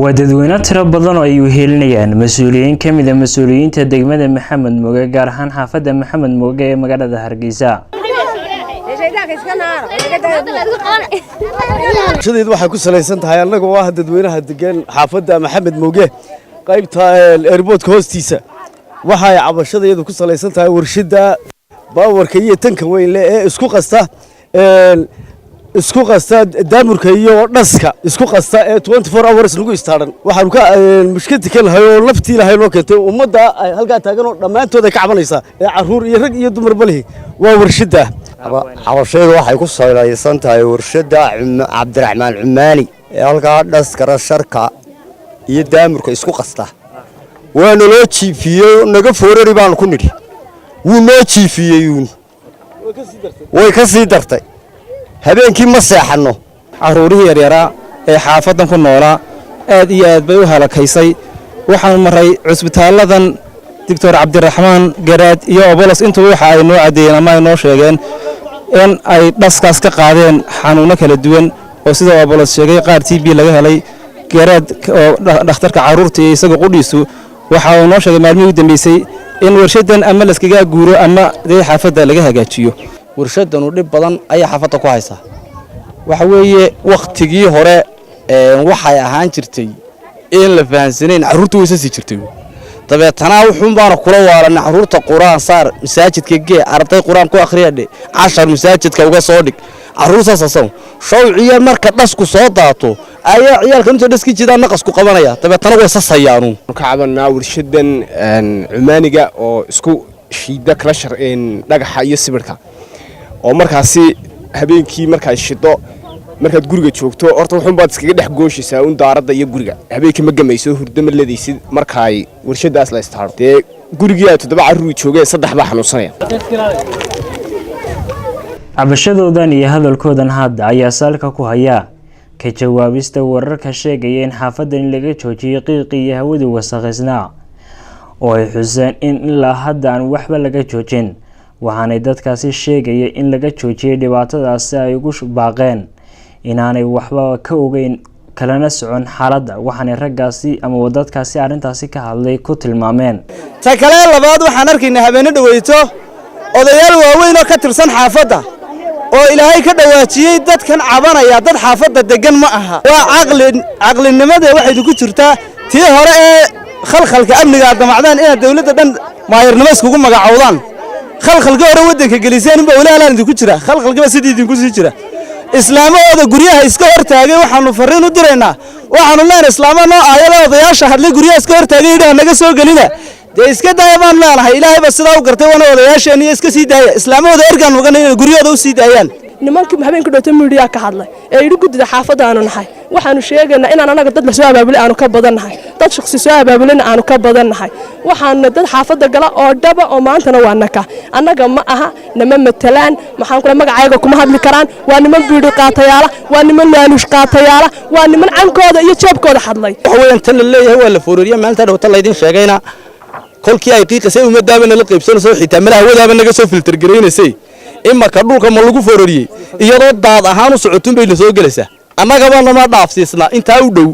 wadadweyne tiro badan oo ay u helinayaan mas'uuliyiin kamid ah mas'uuliyiinta degmada Maxamed Mooge gaar ahaan xaafadda Maxamed Mooge ee magaalada Hargeysa. shaqadeedu waxay ku saleysan tahay anaga oo ah dadweynaha degan xaafadda Maxamed Mooge qaybta airport hoostiisa waxay cabashadeedu ku saleysan tahay warshada baawarka iyo tanka weyn ee isku qasta daamurka iyo dhaska isku qasta ee 24 hours lagu istaaran waxaan ka mushkilad ka lahayo laftii lahayn oo keentay ummadda ay halka taagan oo dhamaantood ay ka cabanaysa ee caruur iyo rag iyo dumar balihi waa warshada cabashadeedu waxay ku saleysan tahay warshada Cabdiraxmaan Cumaani ee halka dhaskara sharka iyo daamurka isku qasta waana loo jiifiyay naga foorari baan ku nidhi wuu noo jiifiyay way ka sii dartay habeenkii ma seexano caruurihii yaryara ee xaafadan ku noolaa aad iyo aad bay u halakaysay waxaan maray cusbitaaladan Dr. Cabdiraxmaan Garaad iyo Obolos intuu waxa ay noo cadeeyeen ama ay noo sheegeen in ay dhaskaas ka qaadeen xanuuno kala duwan oo sida Obolos sheegay qaar TB laga helay Garaad oo dhakhtarka caruurta isaga qudhiisu waxa uu noo sheegay maalmihii u dambeysay in warshadan ama laskaga guuro ama xaafadda laga hagaajiyo warshadan u dhib badan ayaa xaafadda ku haysa waxa weeye waqtigii hore waxay ahaan jirtay in la fahansaneen caruurtu way sii jirtay dabeetana wuxuun baan kula waalan caruurta quraan saar masaajidka gee arday quraan ku akhriyade 10 masaajidka uga soo dhig caruurta saasan shawciya marka dhasku soo daato ayaa ciyaalka inta dhaski jidaan naqas ku qabanaya dabeetana way sasayaanu ka cabanaa warshadan Cumaaniga oo isku shiida kala sharceen dhagaxa iyo sibirka oo markaasi habeenkii markay shido markaad guriga joogto horta wuxuu baad iskaga dhex gooshaysaa un daarada iyo guriga habeenkii ma gamayso hurdo ma leedaysid markay warshadaas la istaartay gurigii ay 7 caruur joogeen 3 baa xanuunsanaya cabashadoodan iyo hadalkoodan hadda ayaa salka ku haya ka jawaabista wararka sheegaya in xaafadda in laga joojiyo qiiqii iyo hawada wasakhaysan oo ay xuseen in ilaa hadda aan waxba laga joojin waxaanay dadkaasi sheegaya in laga joojiyay dhibaatadaas ay ugu baaqeen inaanay waxba ka ogeyn kalena socon xaaladda waxaanay raggaasi ama wadadkaasi arintaasi ka hadlay ku tilmaameen ta kale labaad waxaan arkaynaa habeena dhaweyto odayaal waaweyn oo ka tirsan xaafadda oo ilaahay ka dhawaajiyay dadkan cabanaya dad xaafadda degan ma aha waa aqlinimada waxay ku jirtaa tii hore ee khalkhalka amniga damacdaan in dawladda dhan maayirnimo iskugu magacaawdaan khalkhalka hore wadanka geliseen in bawlaalaan idinku jira khalkhalka sidii idinku sii jira islaamada guryaha iska hortaagay waxaanu fariin u direynaa waxaanu leenahay islaamada aayada odayaasha hadlay guryaha iska hortaagay idhaa naga soo galina de iska daayaan leenahay ilaahay ba sidaa u gartay wana odayaasheen iyo iska sii daaya islaamada ergaan wagan in guryahooda u sii daayaan nimankii habeenka dhawta media ka hadlay ee yiri gudida xaafadda aanu nahay waxaanu sheegaynaa in anaga dad la soo abaabulay aanu ka badannahay dad shakhsi soo abaabulana aanu ka badannahay waxaanu dad xaafadda gala oo dhaba oo maantana waa naka anaga ma aha nama matalaan maxaan kula magacayga kuma hadli karaan waa niman biidhi qaatayaala waa niman laalush qaatayaala waa niman cankooda iyo jeebkooda hadlay wax weyn tan la leeyahay waa la foorariya maalinta dhawta la idin sheegayna kolkii ay qiiqasay umadaabana la qaybsanayso xitaa malaha wadaaba naga soo filter gareynayay imaka dhulka ma lagu foorariyay iyadoo daad ahaan u socotun bay la soo galaysaa annagaba nama dhaafsiisna inta u dhow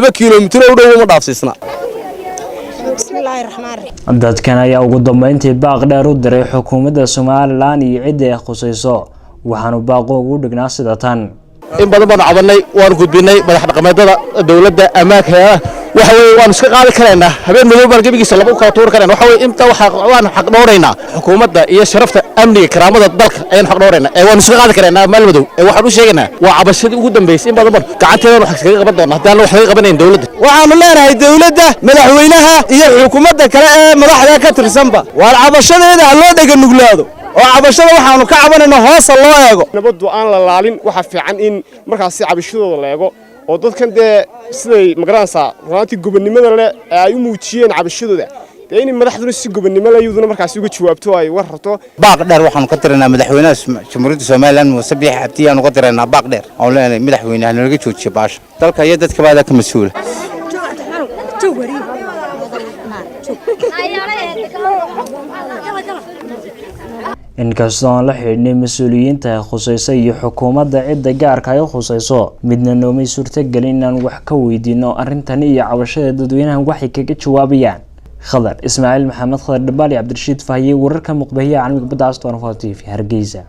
2 kiiloomitir u dhow ma dhaafsiisna bismillaahirrahmaanirrahiim dadkan ayaa ugu dambeyntii baaq dheer u diray xukuumadda Soomaaliland iyo cidda ay khusayso waxaanu baaqo ugu dhignaa sida tan in badan baan cabanay waan gudbinay madax dhaqameedada dawladda amaanka waxa weey waan iska qaadi kareena habeen madow baan gabigiisa lagu kala tuur kareen waxa weey inta waan xaq dhooreynaa xukuumadda iyo sharafta amniga karaamada dalka ayaan xaq dhooreynaa waan iska qaadi kareena maal madow waxaan u sheegaynaa waa cabashadii ugu dambeysay in badan gacanteeda wax kaga qaban doona hadaan wax kaga qabanayn dawladda waxaanu leenahay dawladda madaxweynaha iyo xukuumadda kale ee madaxda ka tirsanba waa cabashadeeda loo dhaga nuglaado oo cabashada waxaanu ka cabanayna hoos loo eego nabadu aan la laalin waxa fiican in markaas cabashadooda la eego oo dadkan de siday magaranaysa runtii gobonimada leh ay u muujiyeen cabashadooda in madaxduna si gobonimo leh iyaduna markaas uga jawaabto ay wararto baaq dheer waxaan ka tirinaa madaxweynaha Jamhuuriyadda Soomaaliland Muuse Biixi Cabdi aan uga tirinaa baaq dheer oo leenahay madaxweynaha naga joojiyo baasha dalka iyo dadka baada ka mas'uul inkastoo aan la xidhiidhnay mas-uuliyiinta ay khusayso iyo xukuumadda cidda gaarka ay khusayso midna noomay suurtagelin inaan wax ka weydiino arrintani iyo cabashada dadweynaha waxay kaga jawaabayaan. Khadar Ismaaciil Maxamed Khadar Dhabaali Cabdirashiid Fahye wararka muqbahiya caalamiga badda Aston TV Hargeysa.